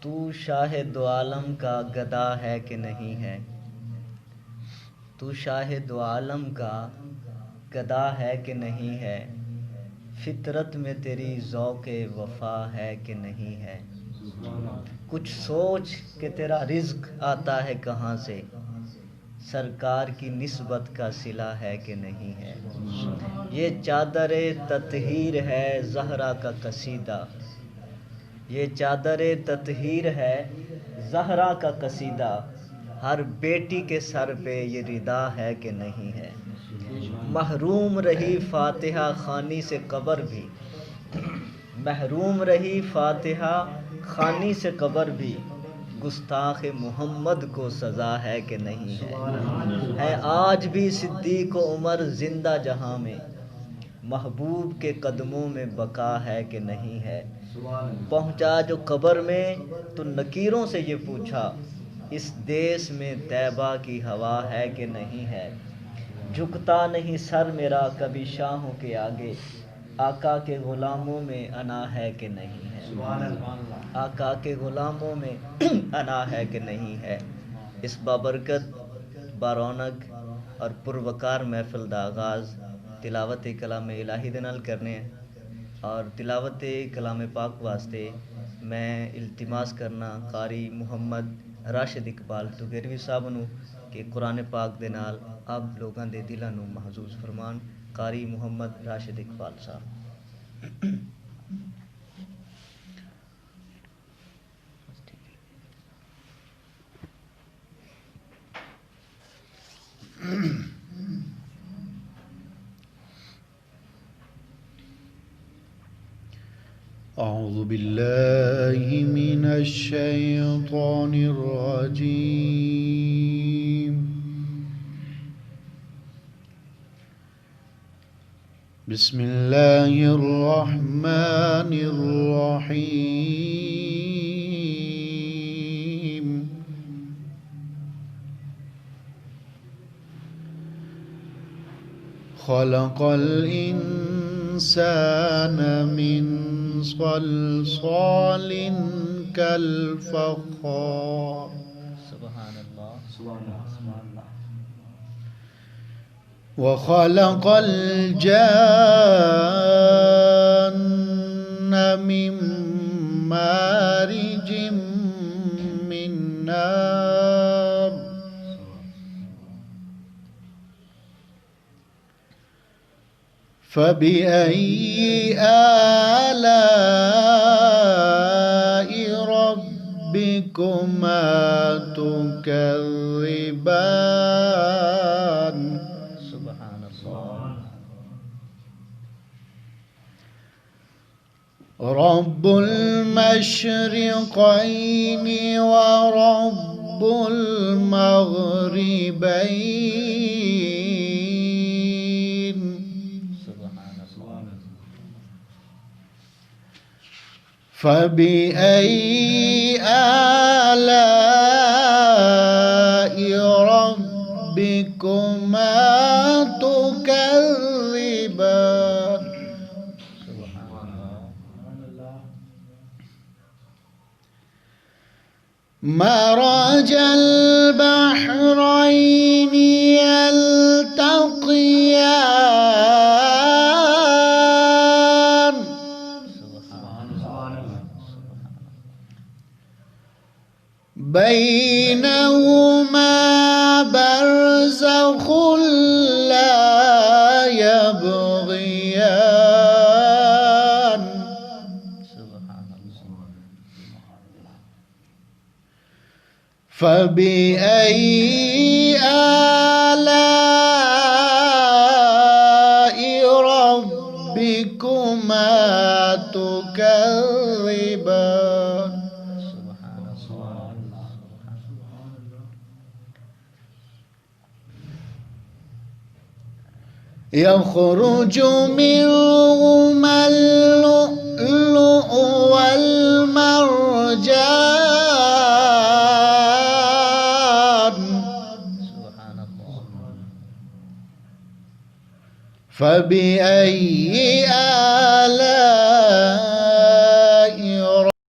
تو شاہ دو عالم کا گدا ہے کہ نہیں ہے؟ تو شاہ دو عالم کا گدا ہے کہ نہیں ہے؟ فطرت میں تیری ذوق وفا ہے کہ نہیں ہے؟ کچھ سوچ کہ تیرا رزق آتا ہے کہاں سے، سرکار کی نسبت کا صلہ ہے کہ نہیں ہے؟ یہ چادر تطہیر ہے زہرا کا قصیدہ، یہ چادر تطہیر ہے زہرا کا قصیدہ، ہر بیٹی کے سر پہ یہ ردا ہے کہ نہیں ہے؟ محروم رہی فاتحہ خوانی سے قبر بھی، محروم رہی فاتحہ خوانی سے قبر بھی، گستاخ محمد کو سزا ہے کہ نہیں ہے آج بھی صدیق و عمر زندہ جہاں میں، محبوب کے قدموں میں بقا ہے کہ نہیں ہے؟ پہنچا جو قبر میں تو نکیروں سے یہ پوچھا، اس دیس میں طیبہ کی ہوا ہے کہ نہیں ہے؟ جھکتا نہیں سر میرا کبھی شاہوں کے آگے، آقا کے غلاموں میں انا ہے کہ نہیں ہے؟ آقا کے غلاموں میں انا ہے کہ نہیں ہے؟ اس بابرکت بارونق اور پروقار محفل دا آغاز تلاوت کلام الہی دے نال کرنے ہیں، اور تلاوت کلام پاک واسطے میں التماس کرنا قاری محمد راشد اقبال تغیروی صاحب نو کہ قرآن پاک دے نال اب لوگاں دے دلاں نو محظوظ فرمان۔ قاری محمد راشد اقبال صاحب۔ أعوذ بالله من الشيطان الرجيم، بسم الله الرحمن الرحيم، خلق الإنسان من صلصال كالفخار، سبحان اللہ۔ وخلق الجان من مارج من نار، فبأي آلاء ربكما تكذبان، سبحان اللہ۔ رب المشرقين ورب المغربين، فبأي آلاء ربكما تكذبان، مرج البحرين يلتقيان، بينهما برزخ لا يبغيان، فبأي آلاء ربكما تكذبان، يخرج منهما اللؤلؤ والمرجان، فبأي آلاء